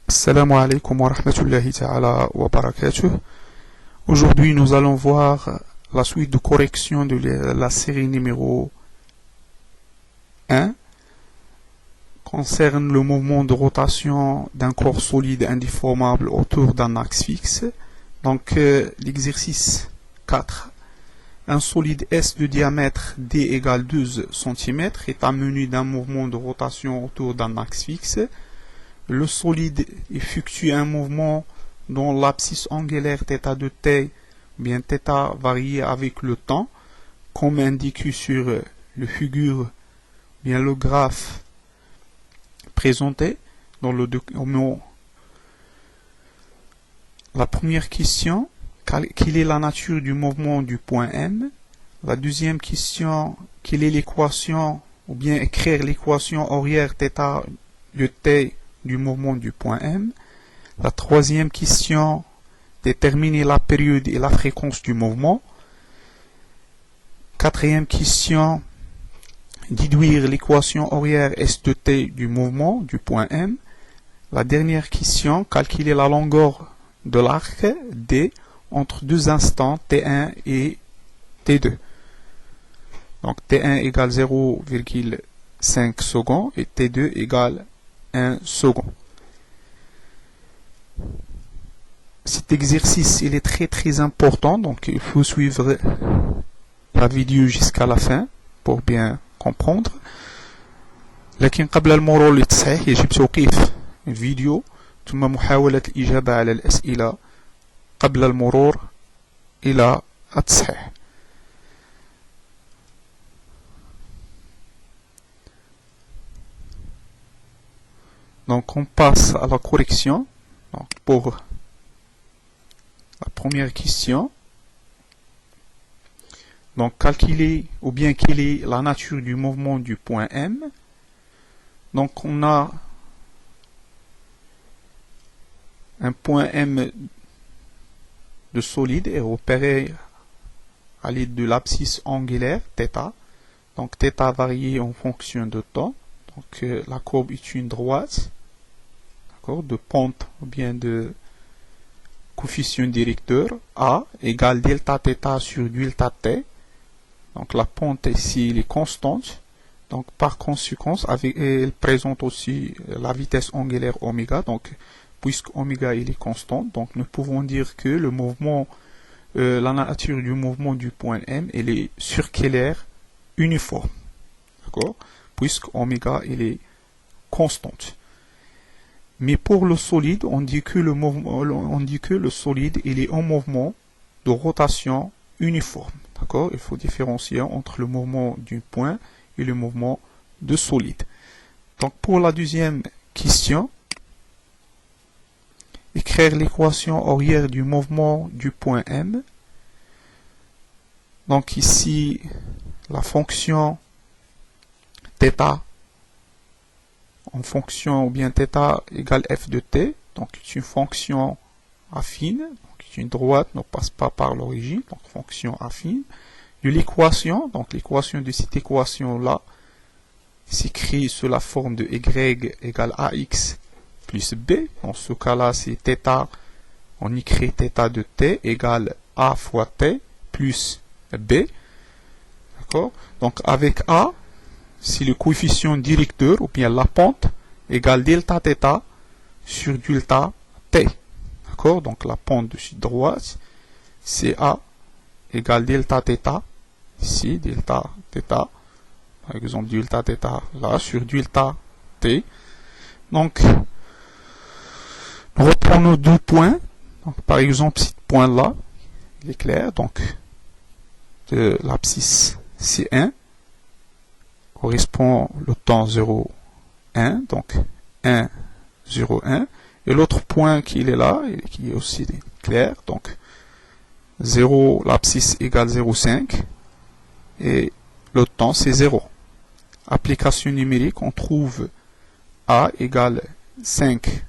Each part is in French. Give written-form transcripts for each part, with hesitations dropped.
Assalamu alaikum wa rahmatullahi ta'ala wa barakatuh. Aujourd'hui, nous allons voir la suite de correction de la série numéro 1 concerne le mouvement de rotation d'un corps solide indéformable autour d'un axe fixe. Donc, l'exercice 4. Un solide S de diamètre D égale 12 cm est amené d'un mouvement de rotation autour d'un axe fixe. Le solide effectue un mouvement dont l'abscisse angulaire θ de t, bien θ varie avec le temps, comme indiqué sur le figure, bien le graphe présenté dans le document. La première question, quelle est la nature du mouvement du point M? La deuxième question, quelle est l'équation, ou bien écrire l'équation horaire θ de t du mouvement du point M. La troisième question, déterminer la période et la fréquence du mouvement. Quatrième question, déduire l'équation horaire S de t du mouvement du point M. La dernière question, calculer la longueur de l'arc D entre deux instants T1 et T2. Donc T1 égale 0,5 secondes et T2 égale 1 second. Cet exercice il est très important, donc il faut suivre la vidéo jusqu'à la fin pour bien comprendre. لكن قبل المرور للتصحيح يجب توقيف الفيديو ثم محاولة الإجابة على الأسئلة قبل المرور إلى التصحيح. Donc on passe à la correction. Donc, pour la première question, donc calculer ou bien quelle est la nature du mouvement du point M. Donc on a un point M de solide et repéré à l'aide de l'abscisse angulaire θ. Donc θ varie en fonction de temps. Donc la courbe est une droite de pente ou bien de coefficient directeur A égale delta θ sur delta t. Donc la pente ici elle est constante. Donc par conséquent, elle présente aussi la vitesse angulaire oméga. Donc puisque oméga il est constante, donc nous pouvons dire que le mouvement, la nature du mouvement du point M, elle est circulaire uniforme. D'accord? Puisque oméga il est constante. Mais pour le solide, on dit que le solide il est en mouvement de rotation uniforme. D'accord? Il faut différencier entre le mouvement du point et le mouvement de solide. Donc pour la deuxième question, écrire l'équation horaire du mouvement du point M. Donc ici, la fonction θ en fonction ou bien θ égale f de t, donc c'est une fonction affine, donc une droite ne passe pas par l'origine, donc fonction affine. De l'équation, donc l'équation de cette équation là s'écrit sous la forme de y égale ax plus b. Dans ce cas là c'est θ, on écrit θ de t égale a fois t plus b. D'accord? Donc avec a, c'est le coefficient directeur ou bien la pente égale delta θ sur delta t. D'accord? Donc la pente de cette droite, c'est A égale delta θ. Ici, delta θ. Par exemple, delta θ là sur delta t. Donc, nous reprenons deux points. Donc, par exemple, ce point là, il est clair. Donc, de l'abscisse C1 correspond le temps 0, 1, donc 1, 0, 1, et l'autre point qui est là, et qui est aussi clair, donc 0, l'abscisse égale 0,5, et le temps c'est 0. Application numérique, on trouve A égale 5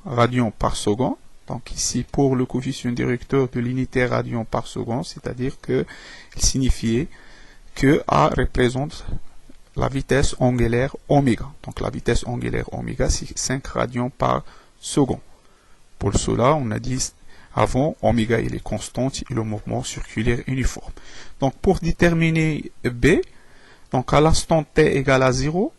radians par seconde, donc ici pour le coefficient directeur de l'unité radian par seconde, c'est-à-dire que il signifiait que A représente la vitesse angulaire oméga. Donc la vitesse angulaire oméga, c'est 5 radians par secondes. Pour cela, on a dit avant, oméga il est constante et le mouvement circulaire uniforme. Donc pour déterminer B, donc à l'instant t égale à 0,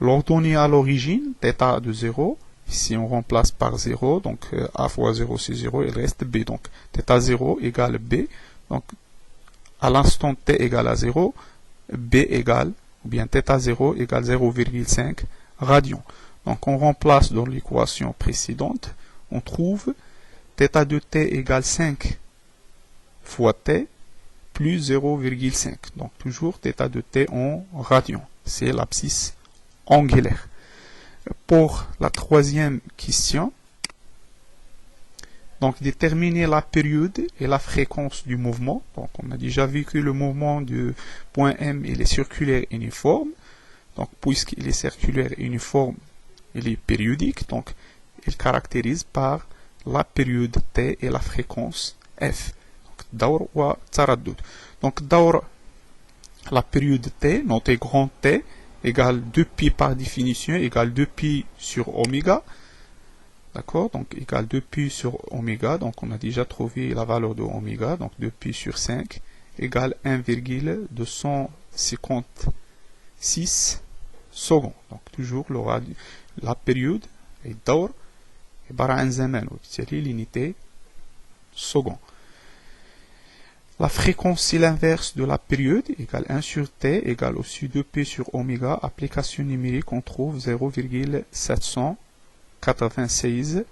l'ordonnée à l'origine, θ de 0, ici on remplace par 0, donc A fois 0 c'est 0, il reste B. Donc θ 0 égale B, donc à l'instant t égale à 0, B égale, ou bien θ 0 égale 0,5 radians. Donc on remplace dans l'équation précédente, on trouve θ de t égale 5 fois t plus 0,5. Donc toujours θ de t en radians. C'est l'abscisse angulaire. Pour la troisième question, donc déterminer la période et la fréquence du mouvement. Donc on a déjà vu que le mouvement du point M il est circulaire uniforme. Donc puisqu'il est circulaire uniforme, il est périodique. Donc il caractérise par la période t et la fréquence f. Donc daur wa taraddud. Donc daur, la période t, notée grand T, égale 2pi par définition, égale 2pi sur oméga. D'accord? Donc égale 2pi sur oméga. Donc on a déjà trouvé la valeur de oméga. Donc 2pi sur 5 égale 1,256 secondes. Donc toujours la période et daur عبارة عن زمان وبالتالي l'unité seconde. La fréquence c'est l'inverse de la période égale 1 sur t égale aussi 2p sur oméga. Application numérique on trouve 0,796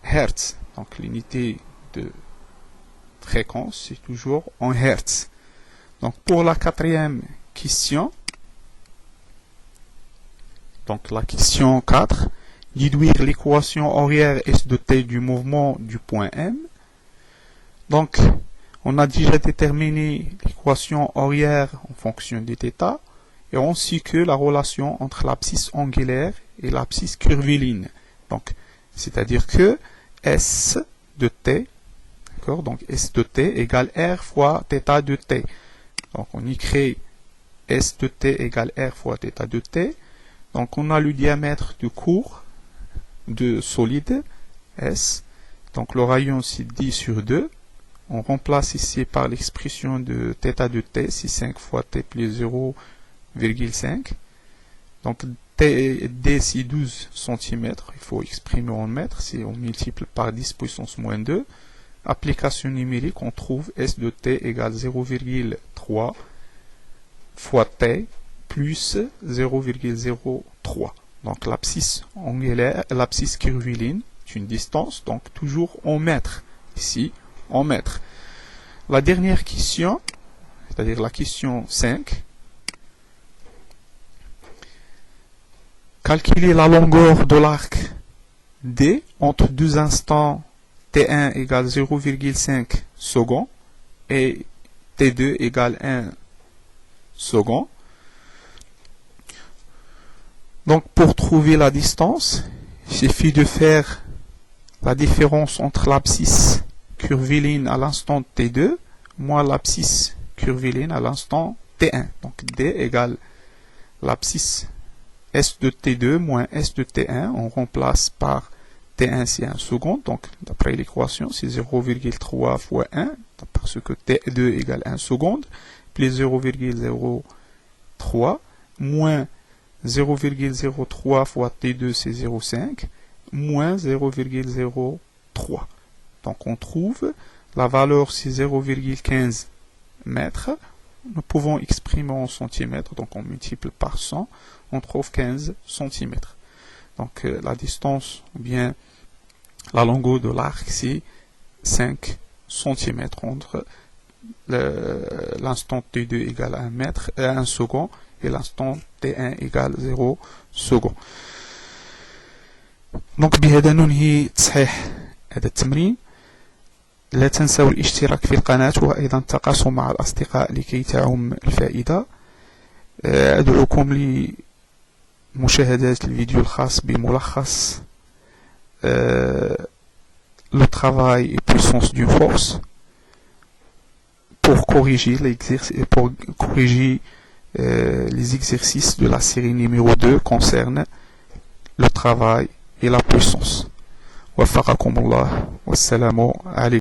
Hz. Donc l'unité de fréquence c'est toujours en Hz. Donc pour la quatrième question, donc la question 4, déduire l'équation horaire S de t du mouvement du point M. Donc, on a déjà déterminé l'équation horaire en fonction de θ, et ainsi que la relation entre l'abscisse angulaire et l'abscisse curviligne. Donc, c'est-à-dire que S de t, d'accord, donc S de t égale R fois θ de t. Donc, on écrit S de t égale R fois θ de t. Donc, on a le diamètre du cours de solide S, donc le rayon c'est 10 sur 2, on remplace ici par l'expression de θ de t, c'est 5 fois t plus 0,5, donc d c'est 12 cm, il faut exprimer en mètres, si on multiplie par 10 puissance moins 2, application numérique, on trouve S de t égale 0,3 fois t plus 0,03. Donc l'abscisse angulaire, l'abscisse curviligne, c'est une distance, donc toujours en mètres. Ici, en mètres. La dernière question, c'est-à-dire la question 5, calculer la longueur de l'arc D entre deux instants T1 égale 0,5 secondes et T2 égale 1 seconde. Donc pour trouver la distance, il suffit de faire la différence entre l'abscisse curviligne à l'instant T2 moins l'abscisse curviligne à l'instant T1. Donc D égale l'abscisse S de T2 moins S de T1. On remplace par T1 c'est 1 seconde. Donc d'après l'équation c'est 0,3 fois 1 parce que T2 égale 1 seconde plus 0,03 moins 0,03 fois T2 c'est 0,5 moins 0,03. Donc on trouve la valeur c'est 0,15 mètres. Nous pouvons exprimer en centimètres, donc on multiplie par 100, on trouve 15 centimètres. Donc la distance, ou bien la longueur de l'arc, c'est 5 centimètres entre l'instant T2 égale 1 mètre, 1 seconde, et l'instant T1 égale 0 seconde. Donc بهذا ننهي تصحيح هذا التمرين. لا تنسوا الاشتراك في القناة وأيضا التقاسم مع الأصدقاء لكي تعم الفائدة. أدعوكم لمشاهدة الفيديو الخاص بملخص le travail et puissance d'une force pour corriger les exercices de la série numéro 2 concernent le travail et la puissance. وفقكم الله والسلام عليكم.